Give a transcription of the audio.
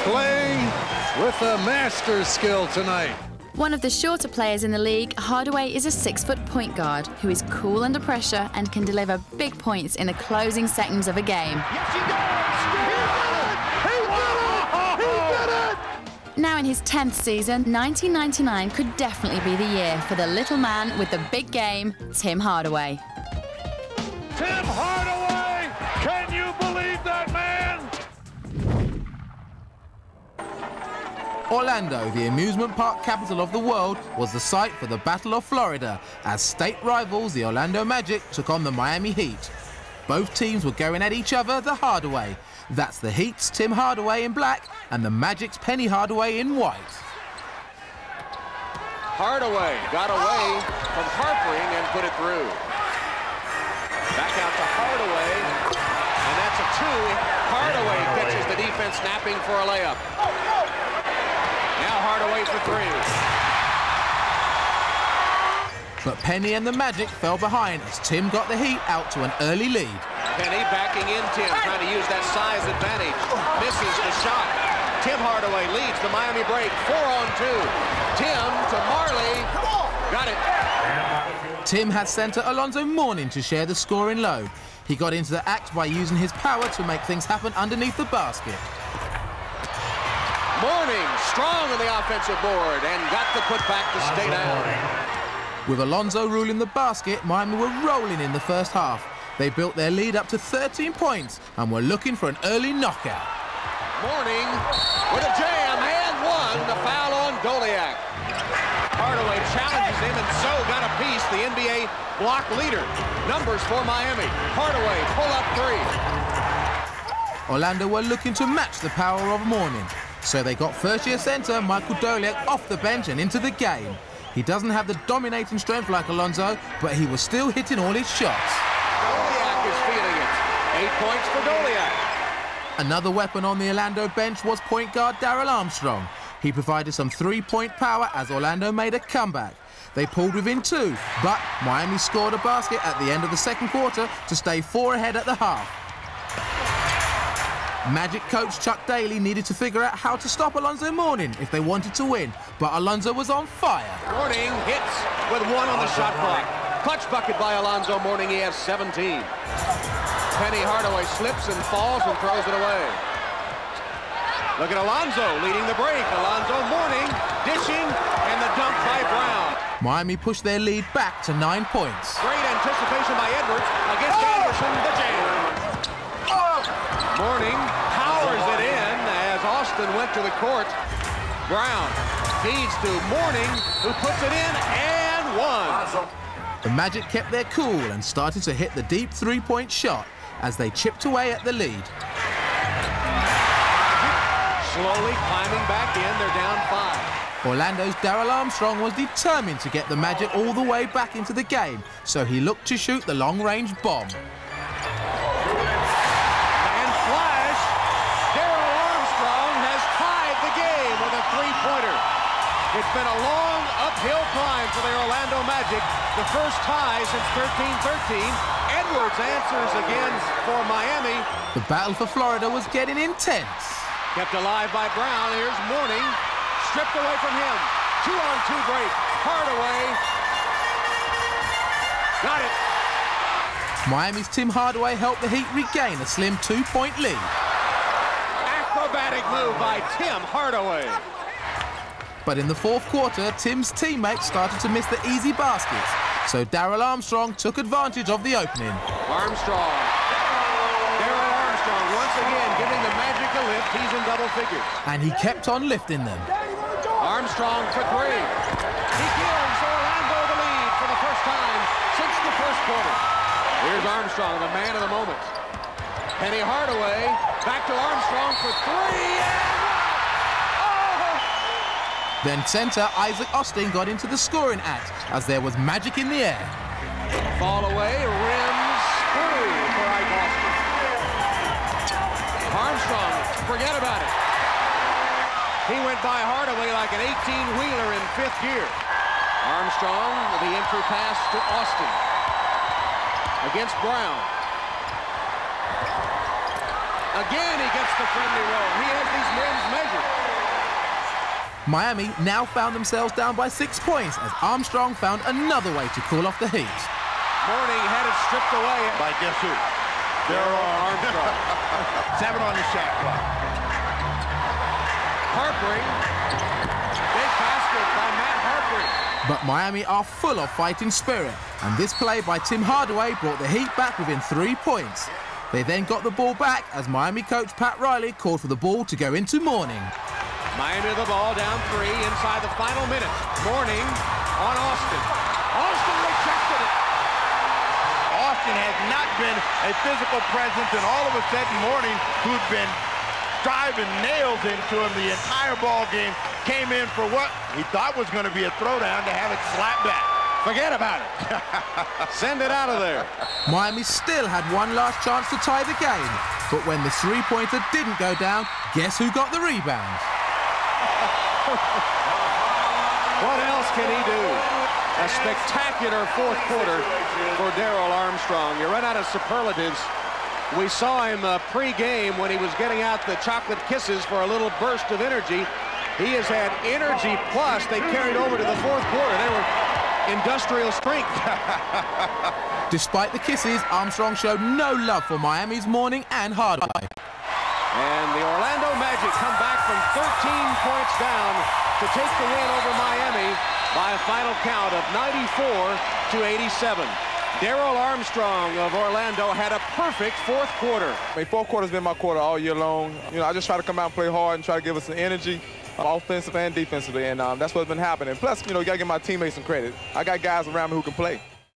playing with a master's skill tonight. One of the shorter players in the league, Hardaway is a 6-foot point guard who is cool under pressure and can deliver big points in the closing seconds of a game. Yes, he does! He did it! He did it! Now in his 10th season, 1999 could definitely be the year for the little man with the big game, Tim Hardaway. Tim Hardaway! Can you believe that man? Orlando, the amusement park capital of the world, was the site for the Battle of Florida as state rivals, the Orlando Magic, took on the Miami Heat. Both teams were going at each other the Hard way. That's the Heat's Tim Hardaway in black and the Magic's Penny Hardaway in white. Hardaway got away from Harpering and put it through. Back out to Hardaway, and that's a two. Hardaway catches the defense, snapping for a layup. Now Hardaway for three. But Penny and the Magic fell behind as Tim got the Heat out to an early lead. Penny backing in Tim, trying to use that size advantage. Misses the shot. Tim Hardaway leads the Miami break, 4-on-2. Tim to Marley. Got it. Tim had center Alonzo Mourning to share the scoring load. He got into the act by using his power to make things happen underneath the basket. Mourning strong on the offensive board and got the putback to stay down. With Alonzo ruling the basket, Miami were rolling in the first half. They built their lead up to 13 points and were looking for an early knockout. Mourning with a jam and one, the foul on Goliak. Hardaway challenges him and so got a piece, the NBA block leader. Numbers for Miami. Hardaway pull-up three. Orlando were looking to match the power of Mourning, so they got first-year center Michael Goliak off the bench and into the game. He doesn't have the dominating strength like Alonzo, but he was still hitting all his shots. Goliak is feeling it. 8 points for Goliak. Another weapon on the Orlando bench was point guard Darrell Armstrong. He provided some three-point power as Orlando made a comeback. They pulled within 2, but Miami scored a basket at the end of the second quarter to stay 4 ahead at the half. Magic coach Chuck Daly needed to figure out how to stop Alonzo Mourning if they wanted to win, but Alonzo was on fire. Mourning hits with 1 on the shot clock. Clutch bucket by Alonzo Mourning, he has 17. Penny Hardaway slips and falls and throws it away. Look at Alonzo leading the break. Alonzo Mourning dishing and the dunk by Brown. Miami pushed their lead back to 9 points. Great anticipation by Edwards against Anderson, the jam. Mourning powers it in as Austin went to the court. Brown feeds to Mourning, who puts it in and one. The Magic kept their cool and started to hit the deep three-point shot as they chipped away at the lead. Slowly climbing back in, they're down 5. Orlando's Darrell Armstrong was determined to get the Magic all the way back into the game, so he looked to shoot the long-range bomb. And flash, Darrell Armstrong has tied the game with a three-pointer. It's been a long uphill climb for the Orlando Magic, the first tie since 13-13. Edwards answers again for Miami. The battle for Florida was getting intense. Kept alive by Brown. Here's Mourning. Stripped away from him. 2-on-2 break. Hardaway. Got it. Miami's Tim Hardaway helped the Heat regain a slim 2-point lead. Acrobatic move by Tim Hardaway. But in the fourth quarter, Tim's teammates started to miss the easy baskets, so Darrell Armstrong took advantage of the opening. Armstrong. Darrell Armstrong once again giving the Magic a lift. He's in double figures. And he kept on lifting them. Armstrong for three. He gives Orlando the lead for the first time since the first quarter. Here's Armstrong, the man of the moment. Penny Hardaway back to Armstrong for three. Then center Isaac Austin got into the scoring act as there was magic in the air. Fall away, rims through for Ike Austin. Armstrong, forget about it. He went by Hardaway like an 18-wheeler in fifth gear. Armstrong, the entry pass to Austin. Against Brown. Again, he gets the friendly roll. He has these rims measured. Miami now found themselves down by 6 points as Armstrong found another way to cool off the heat. Mourning had it stripped away By guess who? Darryl Armstrong. 7 on the shot clock. Harpering. Big basket by Matt Harpering. But Miami are full of fighting spirit, and this play by Tim Hardaway brought the Heat back within 3 points. They then got the ball back as Miami coach Pat Riley called for the ball to go into Mourning. Miami the ball down 3 inside the final minute. Mourning on Austin. Austin rejected it. Austin has not been a physical presence, and all of a sudden Mourning, who'd been driving nails into him the entire ball game, came in for what he thought was going to be a throwdown to have it slapped back. Forget about it. Send it out of there. Miami still had one last chance to tie the game, but when the three-pointer didn't go down, guess who got the rebound? What else can he do? A spectacular fourth quarter for Darryl Armstrong. You run out of superlatives. We saw him pre-game when he was getting out the chocolate kisses for a little burst of energy. He has had energy plus. They carried over to the fourth quarter. They were industrial strength. Despite the kisses, Armstrong showed no love for Miami's Mourning and Hardaway. And the Orlando Magic come back from 13 points down to take the win over Miami by a final count of 94-87. Darryl Armstrong of Orlando had a perfect fourth quarter. I mean, fourth quarter's been my quarter all year long. You know, I just try to come out and play hard and try to give us some energy, offensive and defensively, and that's what's been happening. Plus, you know, you got to give my teammates some credit. I got guys around me who can play.